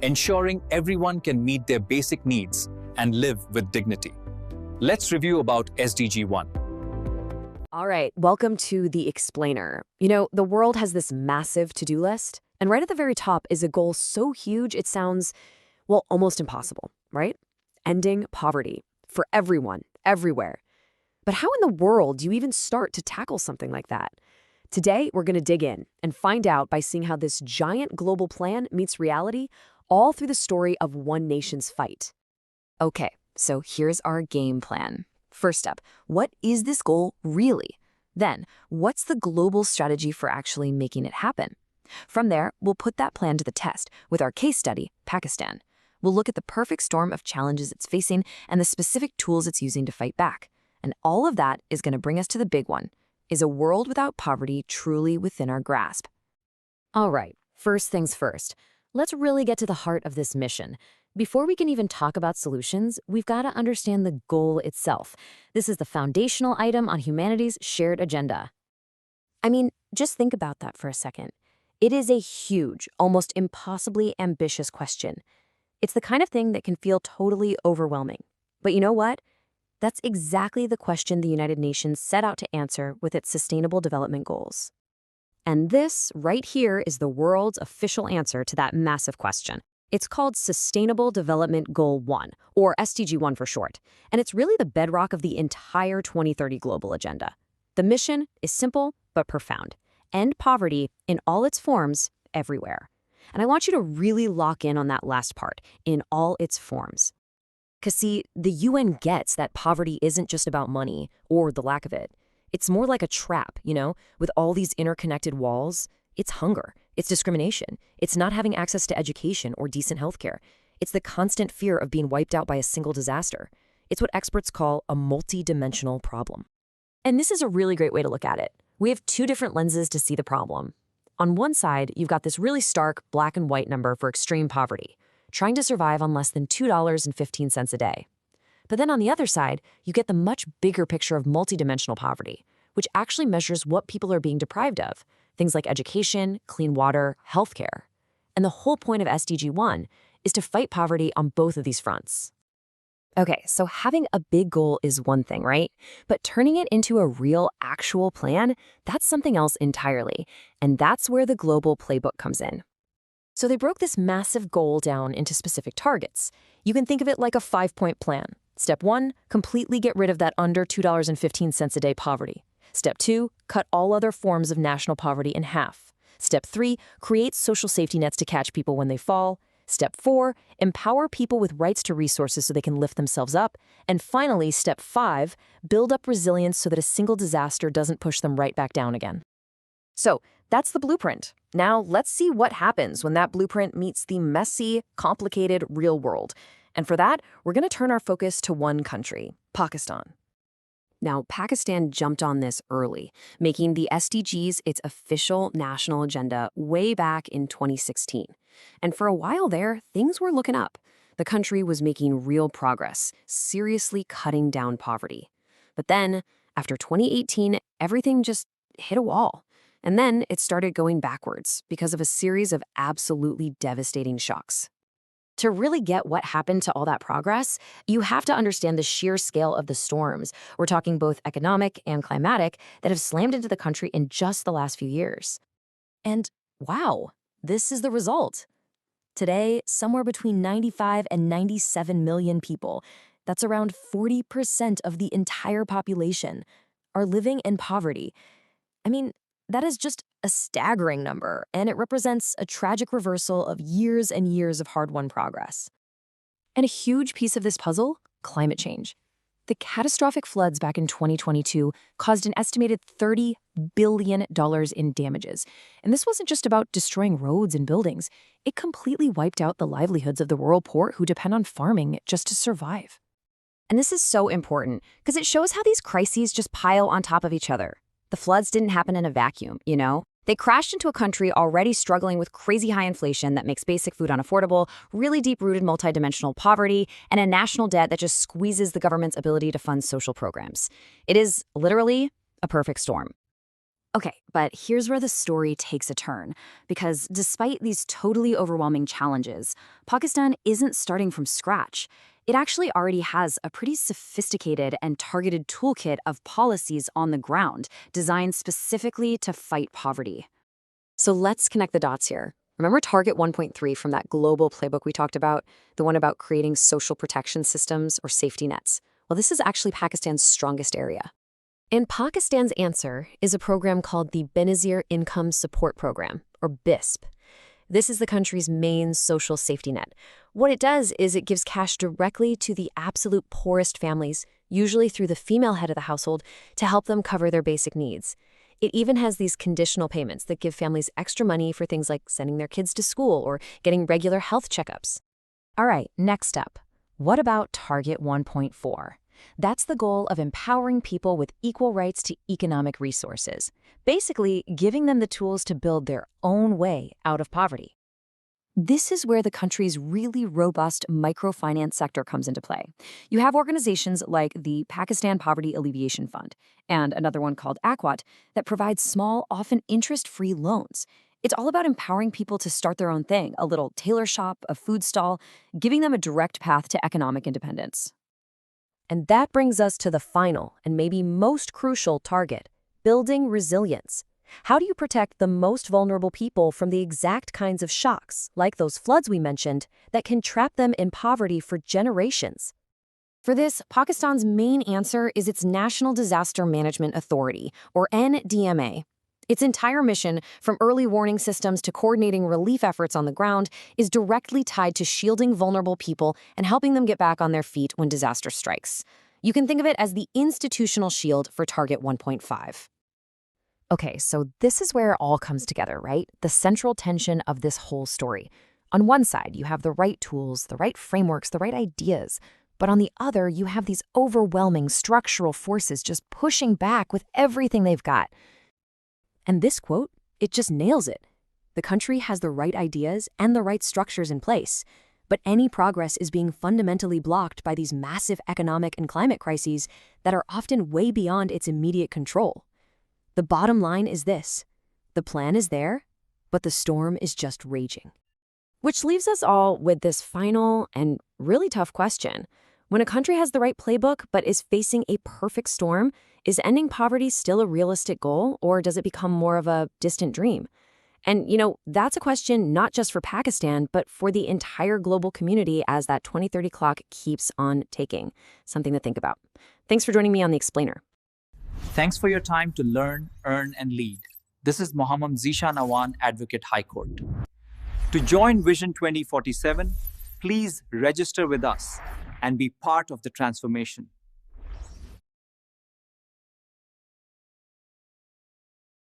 ensuring everyone can meet their basic needs and live with dignity. Let's review about SDG 1. All right, welcome to The Explainer. You know, the world has this massive to-do list, and right at the very top is a goal so huge it sounds, well, almost impossible, right? Ending poverty for everyone, everywhere. But how in the world do you even start to tackle something like that? Today, we're going to dig in and find out by seeing how this giant global plan meets reality, all through the story of one nation's fight. Okay, so here's our game plan. First up, what is this goal really? Then, what's the global strategy for actually making it happen? From there, we'll put that plan to the test with our case study, Pakistan. We'll look at the perfect storm of challenges it's facing and the specific tools it's using to fight back. And all of that is going to bring us to the big one. Is a world without poverty truly within our grasp? All right, first things first. Let's really get to the heart of this mission. Before we can even talk about solutions, we've got to understand the goal itself. This is the foundational item on humanity's shared agenda. I mean, just think about that for a second. It is a huge, almost impossibly ambitious question. It's the kind of thing that can feel totally overwhelming. But you know what? That's exactly the question the United Nations set out to answer with its Sustainable Development Goals. And this, right here, is the world's official answer to that massive question. It's called Sustainable Development Goal 1, or SDG 1 for short, and it's really the bedrock of the entire 2030 global agenda. The mission is simple but profound. End poverty in all its forms, everywhere. And I want you to really lock in on that last part, in all its forms. Because see, the UN gets that poverty isn't just about money or the lack of it. It's more like a trap, with all these interconnected walls. It's hunger. It's discrimination. It's not having access to education or decent healthcare. It's the constant fear of being wiped out by a single disaster. It's what experts call a multi-dimensional problem. And this is a really great way to look at it. We have two different lenses to see the problem. On one side, you've got this really stark black and white number for extreme poverty, trying to survive on less than $2.15 a day. But then on the other side, you get the much bigger picture of multidimensional poverty, which actually measures what people are being deprived of, things like education, clean water, healthcare. And the whole point of SDG 1 is to fight poverty on both of these fronts. Okay, so having a big goal is one thing, right? But turning it into a real, actual plan, that's something else entirely. And that's where the global playbook comes in. So they broke this massive goal down into specific targets. You can think of it like a 5-point plan. Step 1, completely get rid of that under $2.15 a day poverty. Step 2, cut all other forms of national poverty in half. Step 3, create social safety nets to catch people when they fall. Step 4, empower people with rights to resources so they can lift themselves up. And finally, Step 5, build up resilience so that a single disaster doesn't push them right back down again. So that's the blueprint. Now let's see what happens when that blueprint meets the messy, complicated real world. And for that, we're going to turn our focus to one country, Pakistan. Now, Pakistan jumped on this early, making the SDGs its official national agenda way back in 2016. And for a while there, things were looking up. The country was making real progress, seriously cutting down poverty. But then, after 2018, everything just hit a wall. And then it started going backwards because of a series of absolutely devastating shocks. To really get what happened to all that progress, you have to understand the sheer scale of the storms. We're talking both economic and climatic that have slammed into the country in just the last few years. And wow, this is the result. Today, somewhere between 95 and 97 million people, that's around 40% of the entire population, are living in poverty. I mean, that is just a staggering number, and it represents a tragic reversal of years and years of hard-won progress. And a huge piece of this puzzle, climate change. The catastrophic floods back in 2022 caused an estimated $30 billion in damages. And this wasn't just about destroying roads and buildings. It completely wiped out the livelihoods of the rural poor who depend on farming just to survive. And this is so important because it shows how these crises just pile on top of each other. The floods didn't happen in a vacuum, They crashed into a country already struggling with crazy high inflation that makes basic food unaffordable, really deep-rooted multidimensional poverty, and a national debt that just squeezes the government's ability to fund social programs. It is literally a perfect storm. Okay, but here's where the story takes a turn. Because despite these totally overwhelming challenges, Pakistan isn't starting from scratch. It actually already has a pretty sophisticated and targeted toolkit of policies on the ground designed specifically to fight poverty. So let's connect the dots here. Remember Target 1.3 from that global playbook we talked about, the one about creating social protection systems or safety nets? Well, this is actually Pakistan's strongest area. And Pakistan's answer is a program called the Benazir Income Support Program, or BISP. This is the country's main social safety net. What it does is it gives cash directly to the absolute poorest families, usually through the female head of the household, to help them cover their basic needs. It even has these conditional payments that give families extra money for things like sending their kids to school or getting regular health checkups. All right, next up. What about Target 1.4? That's the goal of empowering people with equal rights to economic resources, basically giving them the tools to build their own way out of poverty. This is where the country's really robust microfinance sector comes into play. You have organizations like the Pakistan Poverty Alleviation Fund and another one called Aquat that provides small, often interest-free loans. It's all about empowering people to start their own thing, a little tailor shop, a food stall, giving them a direct path to economic independence. And that brings us to the final and maybe most crucial target, building resilience. How do you protect the most vulnerable people from the exact kinds of shocks, like those floods we mentioned, that can trap them in poverty for generations? For this, Pakistan's main answer is its National Disaster Management Authority, or NDMA. Its entire mission, from early warning systems to coordinating relief efforts on the ground, is directly tied to shielding vulnerable people and helping them get back on their feet when disaster strikes. You can think of it as the institutional shield for Target 1.5. Okay, so this is where it all comes together, right? The central tension of this whole story. On one side, you have the right tools, the right frameworks, the right ideas. But on the other, you have these overwhelming structural forces just pushing back with everything they've got. And this quote, it just nails it. The country has the right ideas and the right structures in place, but any progress is being fundamentally blocked by these massive economic and climate crises that are often way beyond its immediate control. The bottom line is this: the plan is there, but the storm is just raging. Which leaves us all with this final and really tough question. When a country has the right playbook but is facing a perfect storm, is ending poverty still a realistic goal, or does it become more of a distant dream? And, that's a question not just for Pakistan, but for the entire global community as that 2030 clock keeps on ticking. Something to think about. Thanks for joining me on The Explainer. Thanks for your time to learn, earn, and lead. This is Mohammad Zishan Awan, Advocate High Court. To join Vision 2047, please register with us and be part of the transformation.